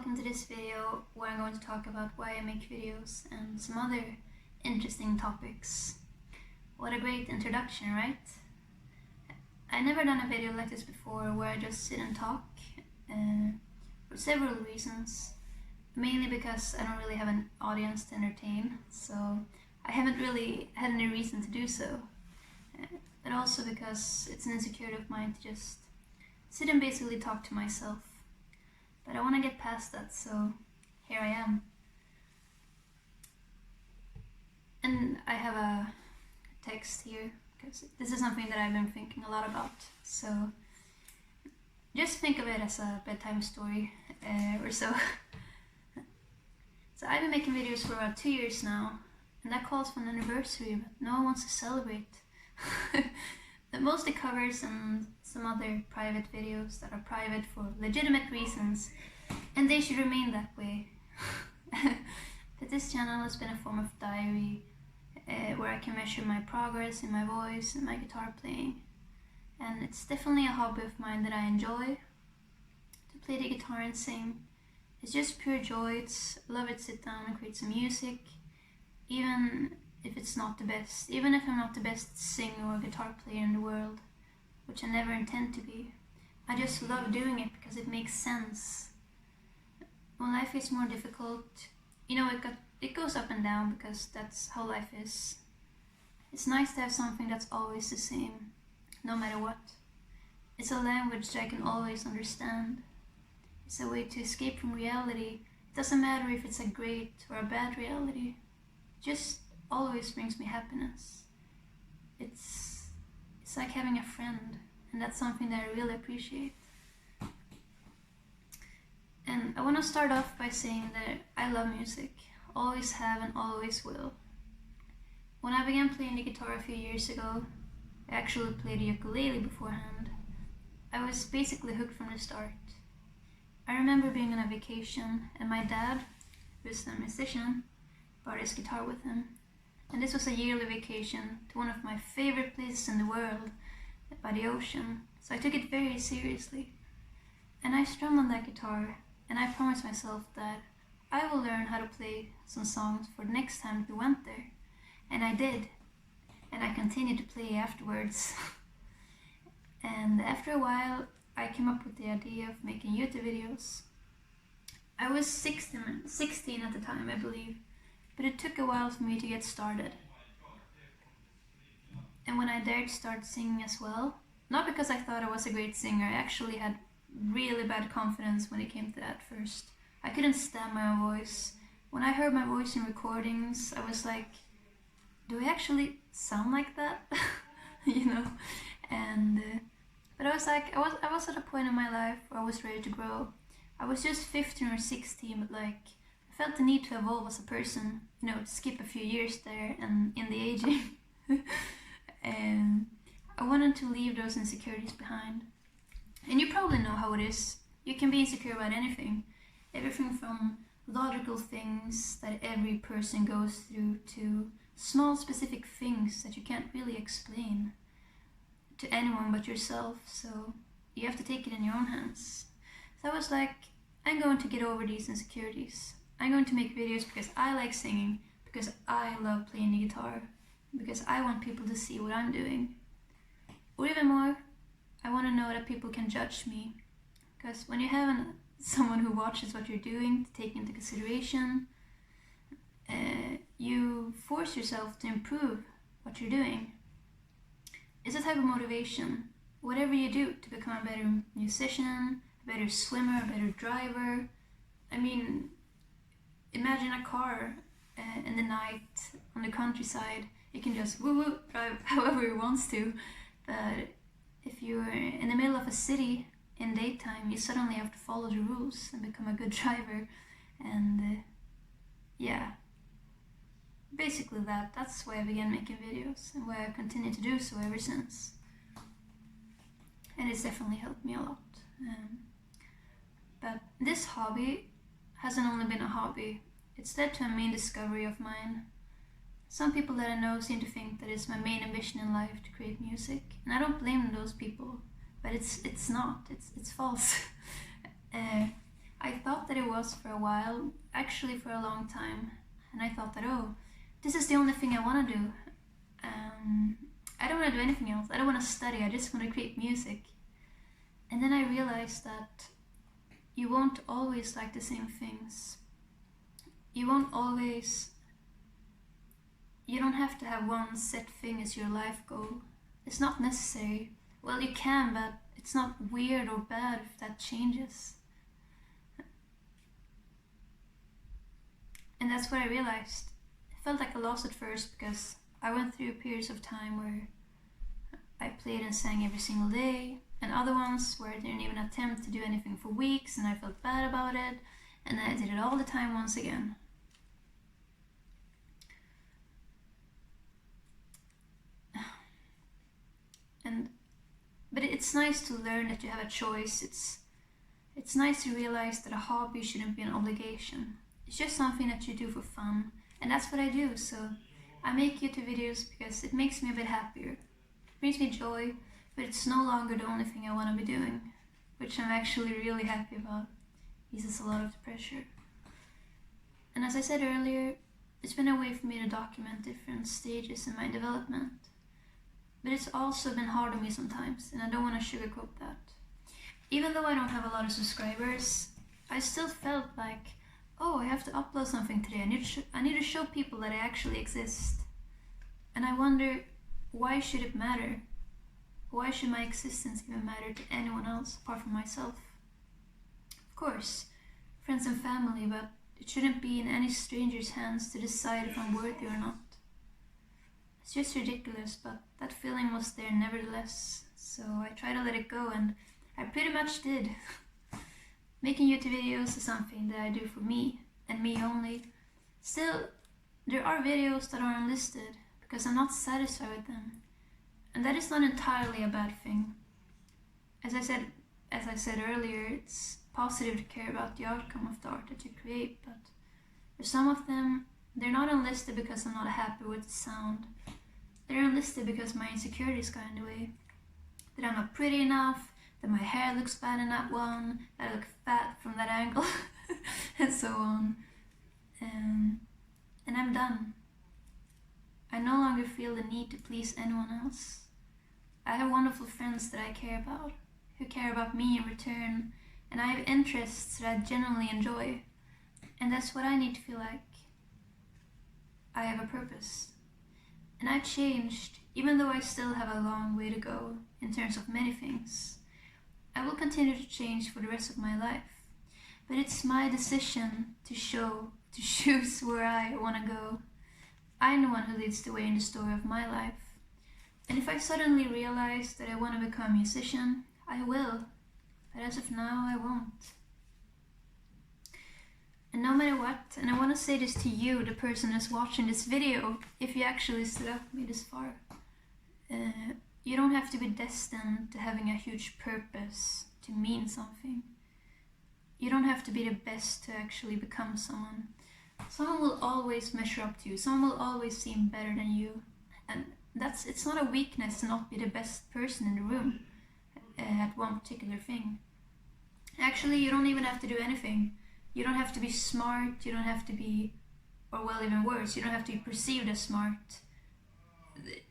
welcome to this video where I'm going to talk about why I make videos and some other interesting topics. What a great introduction, right? I've never done a video like this before where I just sit and talk for several reasons. Mainly because I don't really have an audience to entertain, so I haven't really had any reason to do so. But also because it's an insecurity of mine to just sit and basically talk to myself. But I want to get past that, so here I am. And I have a text here, because this is something that I've been thinking a lot about. So just think of it as a bedtime story or so. So I've been making videos for about 2 years now, and that calls for an anniversary, but no one wants to celebrate. But mostly covers and some other private videos that are private for legitimate reasons, and they should remain that way. But this channel has been a form of diary where I can measure my progress in my voice and my guitar playing. And it's definitely a hobby of mine that I enjoy. To play the guitar and sing, it's just pure joy. I love it to sit down and create some music, even if it's not the best, even if I'm not the best singer or guitar player in the world, which I never intend to be. I just love doing it because it makes sense. When life is more difficult, it goes up and down because that's how life is. It's nice to have something that's always the same, no matter what. It's a language that I can always understand. It's a way to escape from reality. It doesn't matter if it's a great or a bad reality. Just always brings me happiness. It's like having a friend, and that's something that I really appreciate. And I want to start off by saying that I love music, always have and always will. When I began playing the guitar a few years ago, I actually played the ukulele beforehand. I was basically hooked from the start. I remember being on a vacation, and my dad, who's a musician, brought his guitar with him. And this was a yearly vacation to one of my favorite places in the world, by the ocean, so I took it very seriously. And I strummed on that guitar, and I promised myself that I will learn how to play some songs for the next time we went there. And I did, and I continued to play afterwards. And after a while, I came up with the idea of making YouTube videos. I was 16 at the time, I believe. But it took a while for me to get started. And when I dared start singing as well, not because I thought I was a great singer, I actually had really bad confidence when it came to that first. I couldn't stand my own voice. When I heard my voice in recordings, I was like, do I actually sound like that? But I was like, I was at a point in my life where I was ready to grow. I was just 15 or 16, but I felt the need to evolve as a person, to skip a few years there and in the aging. And I wanted to leave those insecurities behind. And you probably know how it is. You can be insecure about anything. Everything from logical things that every person goes through to small specific things that you can't really explain to anyone but yourself. So you have to take it in your own hands. So I was like, I'm going to get over these insecurities. I'm going to make videos because I like singing, because I love playing the guitar, because I want people to see what I'm doing. Or even more, I want to know that people can judge me. Because when you have someone who watches what you're doing to take into consideration, you force yourself to improve what you're doing. It's a type of motivation. Whatever you do to become a better musician, a better swimmer, a better driver. Imagine a car in the night on the countryside. It can just woo-woo drive however it wants to. But if you're in the middle of a city in daytime, you suddenly have to follow the rules and become a good driver. And basically that's why I began making videos and why I continue to do so ever since. And it's definitely helped me a lot. But this hobby hasn't only been a hobby, it's led to a main discovery of mine. Some people that I know seem to think that it's my main ambition in life to create music, and I don't blame those people, but it's not, it's false. I thought that it was for a while, actually for a long time. And I thought that, oh, this is the only thing I want to do. I don't want to do anything else. I don't want to study. I just want to create music. And then I realized that you won't always like the same things. You don't have to have one set thing as your life goal. It's not necessary. Well, you can, but it's not weird or bad if that changes. And that's what I realized. It felt like a loss at first because I went through periods of time where I played and sang every single day, and other ones where I didn't even attempt to do anything for weeks and I felt bad about it, and then I did it all the time once again. But it's nice to learn that you have a choice. It's nice to realize that a hobby shouldn't be an obligation. It's just something that you do for fun, and that's what I do. So I make YouTube videos because it makes me a bit happier. It brings me joy, but it's no longer the only thing I want to be doing, which I'm actually really happy about. It eases a lot of the pressure. And as I said earlier, it's been a way for me to document different stages in my development. But it's also been hard on me sometimes, and I don't want to sugarcoat that. Even though I don't have a lot of subscribers, I still felt like, oh, I have to upload something today. I need to show people that I actually exist. And I wonder, why should it matter? Why should my existence even matter to anyone else apart from myself? Of course, friends and family, but it shouldn't be in any stranger's hands to decide if I'm worthy or not. It's just ridiculous, but that feeling was there nevertheless, so I tried to let it go, and I pretty much did. Making YouTube videos is something that I do for me, and me only. Still, there are videos that are unlisted, because I'm not satisfied with them. And that is not entirely a bad thing. As I said earlier, it's positive to care about the outcome of the art that you create, but for some of them, they're not unlisted because I'm not happy with the sound. They're unlisted because my insecurities got in the way. That I'm not pretty enough, that my hair looks bad in that one, that I look fat from that angle, and so on. And I'm done. I no longer feel the need to please anyone else. I have wonderful friends that I care about, who care about me in return, and I have interests that I genuinely enjoy. And that's what I need to feel like. I have a purpose. And I've changed, even though I still have a long way to go in terms of many things. I will continue to change for the rest of my life. But it's my decision to choose where I want to go. I'm the one who leads the way in the story of my life. And if I suddenly realize that I want to become a musician, I will. But as of now, I won't. And no matter what, and I want to say this to you, the person who's watching this video, if you actually stood up with me this far, you don't have to be destined to having a huge purpose to mean something. You don't have to be the best to actually become someone. Someone will always measure up to you. Someone will always seem better than you. And it's not a weakness to not be the best person in the room at one particular thing. Actually, you don't even have to do anything. You don't have to be smart, you don't have to be, or well, even worse, you don't have to be perceived as smart.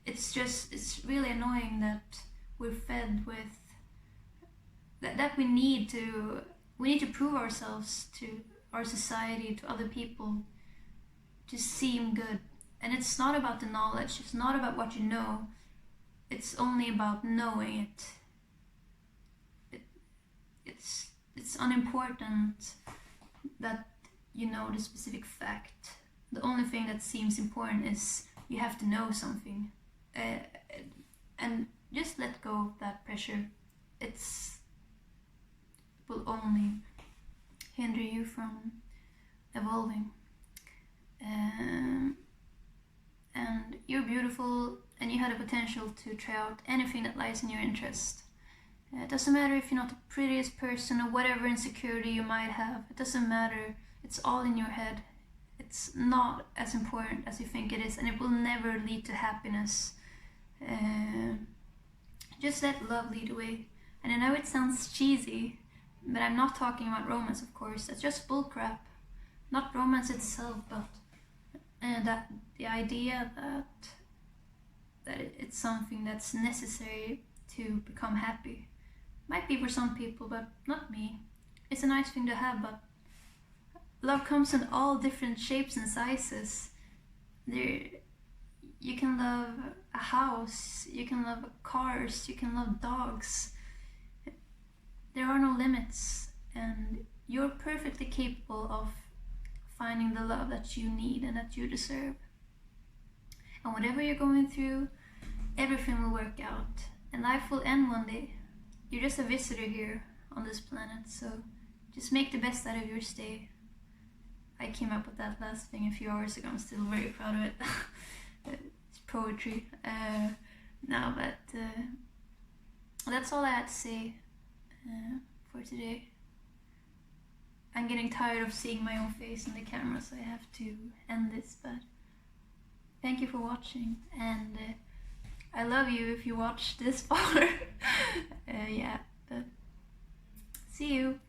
It's really annoying that we're fed with, that we need to prove ourselves to our society, to other people, to seem good. And it's not about the knowledge, it's not about what you know, it's only about knowing it. It's unimportant that you know the specific fact. The only thing that seems important is you have to know something. And just let go of that pressure. It will only hinder you from evolving. And you're beautiful, and you have the potential to try out anything that lies in your interest. It doesn't matter if you're not the prettiest person or whatever insecurity you might have. It doesn't matter. It's all in your head. It's not as important as you think it is, and it will never lead to happiness. Just let love lead the way. And I know it sounds cheesy, But I'm not talking about romance, of course. That's just bullcrap. Not romance itself, but that the idea that it's something that's necessary to become happy. Might be for some people, but not me. It's a nice thing to have, but love comes in all different shapes and sizes. You can love a house, you can love cars, you can love dogs. There are no limits, and you're perfectly capable of finding the love that you need and that you deserve. And whatever you're going through, everything will work out, and life will end one day. You're just a visitor here on this planet, so just make the best out of your stay. I came up with that last thing a few hours ago. I'm still very proud of it. It's poetry. But that's all I had to say for today. I'm getting tired of seeing my own face in the camera, so I have to end this, but thank you for watching, and I love you if you watch this far. But see you.